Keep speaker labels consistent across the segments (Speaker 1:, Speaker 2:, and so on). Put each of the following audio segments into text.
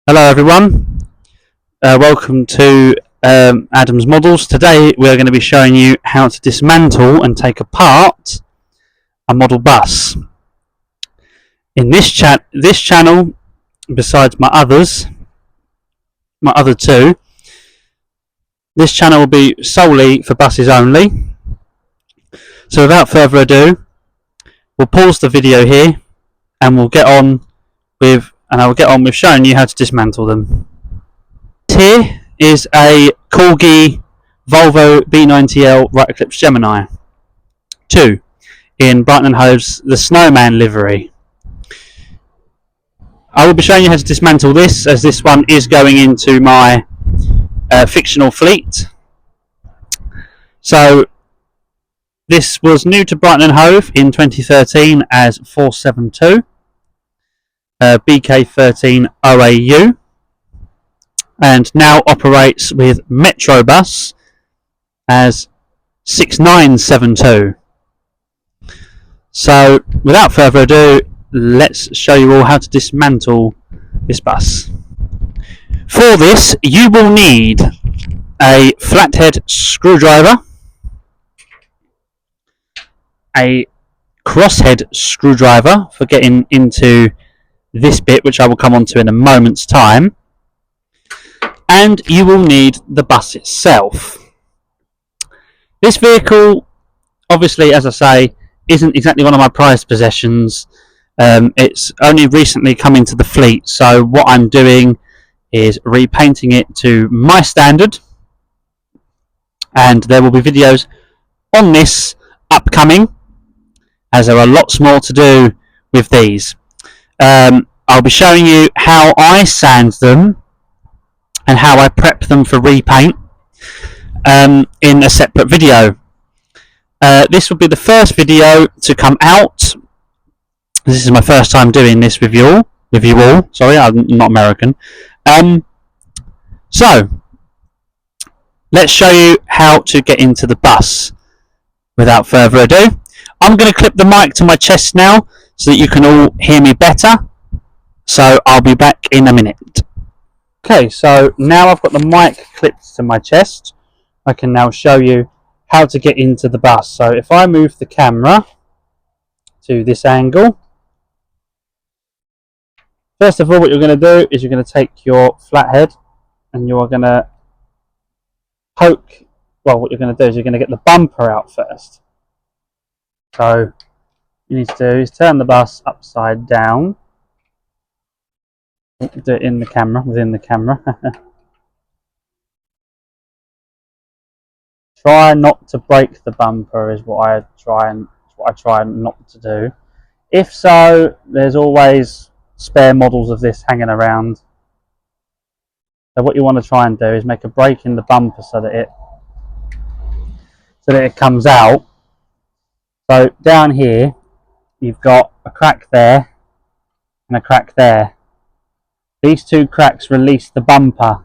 Speaker 1: Hello everyone, welcome to Adam's Models. Today we're going to be showing you how to dismantle and take apart a model bus. In this channel, besides my other two, this channel will be solely for buses only. So without further ado, we'll pause the video here and we'll get on with showing you how to dismantle them. Here is a Corgi Volvo B90L right eclipse Gemini 2 in Brighton & Hove's the Snowman livery. I will be showing you how to dismantle this, as this one is going into my fictional fleet. So this was new to Brighton & Hove in 2013 as 472 BK13 OAU, and now operates with Metrobus as 6972. So without further ado, let's show you all how to dismantle this bus. For this you will need a flathead screwdriver, a crosshead screwdriver for getting into this bit, which I will come on to in a moment's time, and you will need the bus itself. This vehicle, obviously, as I say, isn't exactly one of my prized possessions. It's only recently come into the fleet, so what I'm doing is repainting it to my standard, and there will be videos on this upcoming, as there are lots more to do with these. I'll be showing you how I sand them and how I prep them for repaint in a separate video. This will be the first video to come out. This is my first time doing this with you all. Sorry, I'm not American. So let's show you how to get into the bus. Without further ado, I'm going to clip the mic to my chest now, so that you can all hear me better. So I'll be back in a minute. Okay, so now I've got the mic clipped to my chest, I can now show you how to get into the bus. So if I move the camera to this angle, first of all what you're going to do is you're going to take your flathead and you're going to poke, well, what you're going to do is you're going to get the bumper out first. So you need to do is turn the bus upside down. Do it in the camera, within the camera. Try not to break the bumper is what I try not to do. If so, there's always spare models of this hanging around. So what you want to try and do is make a break in the bumper so that it comes out. So down here you've got a crack there and a crack there. These two cracks release the bumper,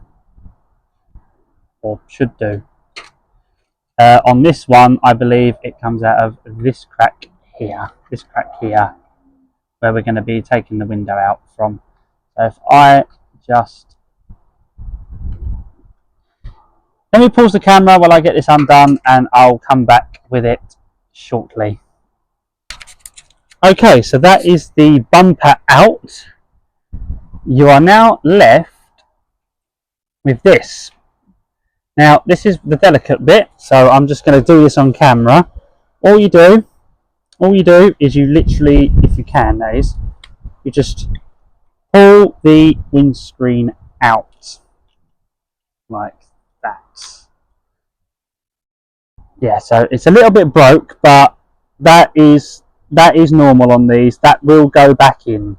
Speaker 1: or should do. On this one, I believe it comes out of this crack here, where we're going to be taking the window out from. So if I just... Let me pause the camera while I get this undone, and I'll come back with it shortly. Okay, so that is the bumper out. You are now left with this. Now this is the delicate bit, so I'm just going to do this on camera. All you do is you literally, if you can, that is, you just pull the windscreen out like that. Yeah, so it's a little bit broke, but that is normal on these. That will go back in.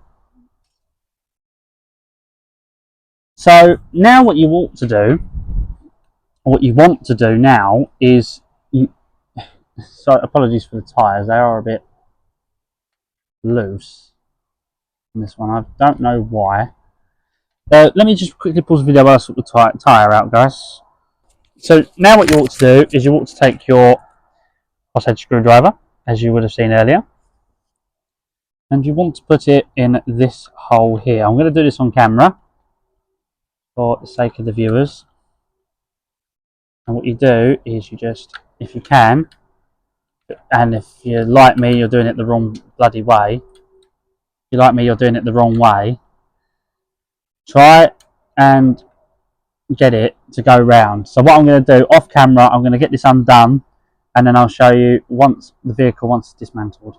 Speaker 1: So now what you want to do now is sorry, apologies for the tyres, they are a bit loose in this one, I don't know why. Let me just quickly pause the video while I sort the tyre out, guys. So now what you want to do is you want to take your crosshead screwdriver, as you would have seen earlier, and you want to put it in this hole here. I'm going to do this on camera. for the sake of the viewers. And what you do is you just, if you can, and if you're like me, you're doing it the wrong bloody way. If you're like me, you're doing it the wrong way. Try and get it to go round. So what I'm going to do off camera, I'm going to get this undone, and then I'll show you once it's dismantled.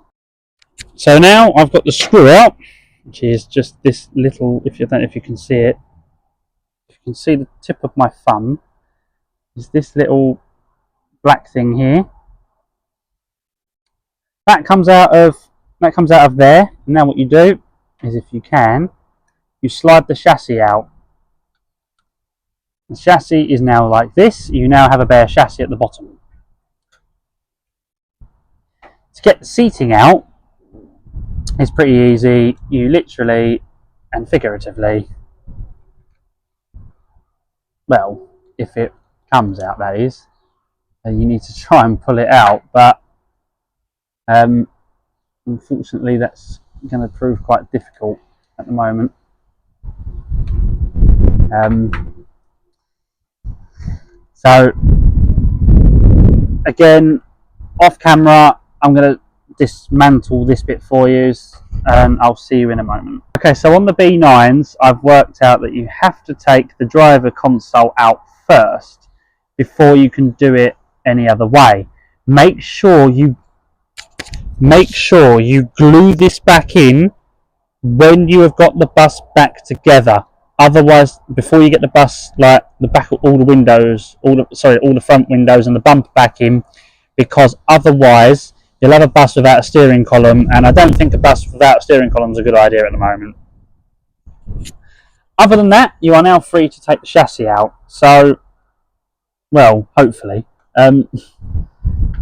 Speaker 1: So now I've got the screw out, which is just this little, if you don't know if you can see it, if you can see the tip of my thumb, is this little black thing here. That comes out of there. And now what you do is, if you can, you slide the chassis out. The chassis is now like this. You now have a bare chassis at the bottom. To get the seating out is pretty easy. You literally and figuratively, well, if it comes out, that is, you need to try and pull it out, but unfortunately that's going to prove quite difficult at the moment. So again, off camera, I'm going to dismantle this bit for you, and I'll see you in a moment. Okay, so on the B9s, I've worked out that you have to take the driver console out first before you can do it any other way. Make sure you glue this back in when you have got the bus back together. Otherwise, before you get the bus, like the back of all the windows, all the front windows and the bumper back in, because otherwise you'll have a bus without a steering column, and I don't think a bus without a steering column is a good idea at the moment. Other than that, you are now free to take the chassis out. So, well, hopefully,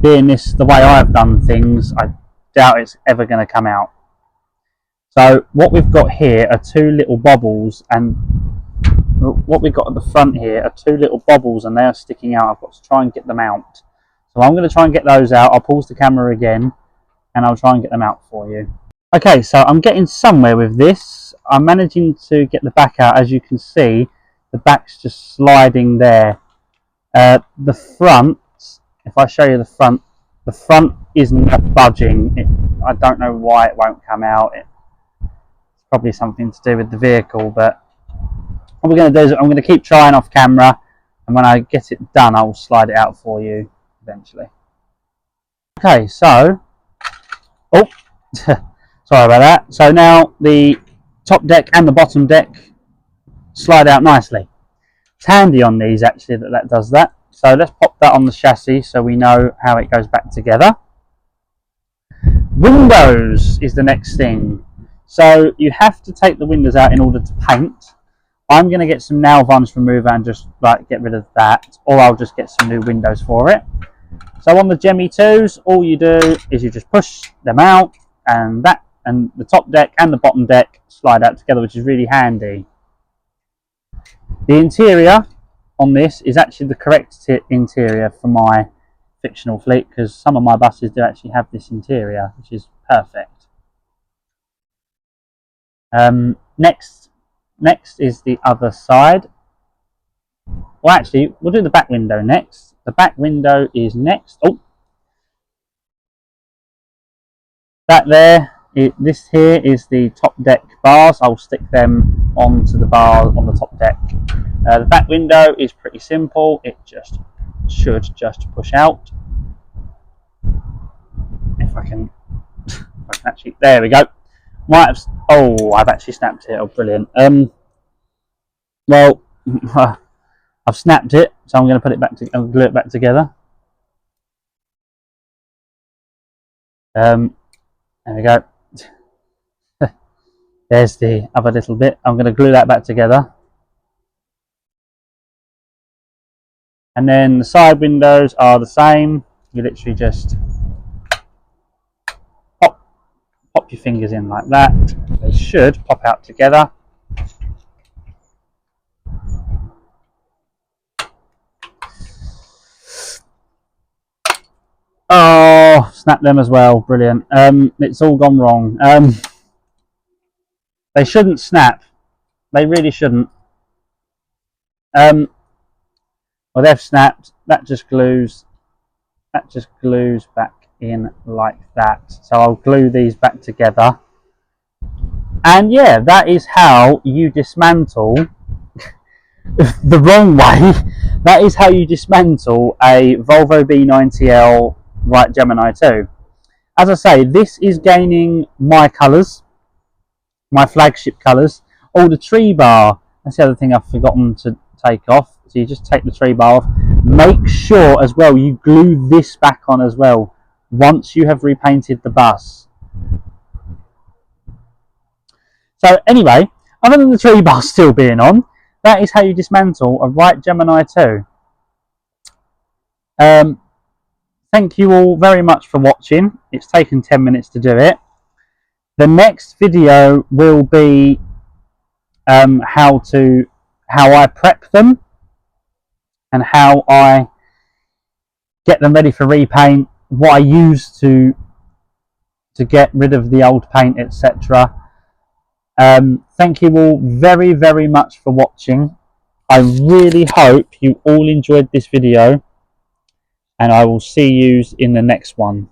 Speaker 1: being this the way I've done things, I doubt it's ever going to come out. So what we've got here are two little bobbles, and what we've got at the front here are two little bobbles, and they are sticking out. I've got to try and get them out. So I'm going to try and get those out. I'll pause the camera again, and I'll try and get them out for you. Okay, so I'm getting somewhere with this. I'm managing to get the back out. As you can see, the back's just sliding there. The front, if I show you the front isn't budging. I don't know why it won't come out. It's probably something to do with the vehicle, but what we're going to do is I'm going to keep trying off camera, and when I get it done, I'll slide it out for you eventually. Okay, so, oh, sorry about that. So now the top deck and the bottom deck slide out nicely. It's handy on these actually that does that. So let's pop that on the chassis so we know how it goes back together. Windows is the next thing. So you have to take the windows out in order to paint. I'm going to get some nail varnish remover and just like get rid of that, or I'll just get some new windows for it. So on the Gemmy 2s, all you do is you just push them out, and the top deck and the bottom deck slide out together, which is really handy. The interior on this is actually the correct interior for my fictional fleet, because some of my buses do actually have this interior, which is perfect. Next is the other side. Well, actually, we'll do the back window next. The back window is next. Oh, that there. This here is the top deck bars. I'll stick them onto the bar on the top deck. The back window is pretty simple. It should just push out. If I can actually, there we go. I've actually snapped it. Oh, brilliant. Well, I've snapped it, so I'm going to put it back to, I'll glue it back together. There we go. There's the other little bit. I'm going to glue that back together. And then the side windows are the same. You literally just pop your fingers in like that. They should pop out together. Oh, snap them as well. Brilliant. It's all gone wrong. They shouldn't snap. They really shouldn't. Well, they've snapped. That just glues back in like that. So I'll glue these back together. And yeah, that is how you dismantle the wrong way. That is how you dismantle a Volvo B90L Right Gemini 2. As I say, this is gaining my colours, my flagship colours. Oh, the tree bar, that's the other thing I've forgotten to take off. So you just take the tree bar off. Make sure as well you glue this back on as well once you have repainted the bus. So anyway, other than the tree bar still being on, that is how you dismantle a Right Gemini 2. Thank you all very much for watching. It's taken 10 minutes to do it. The next video will be how I prep them and how I get them ready for repaint, what I use to get rid of the old paint, etc. Thank you all very, very much for watching. I really hope you all enjoyed this video, and I will see you in the next one.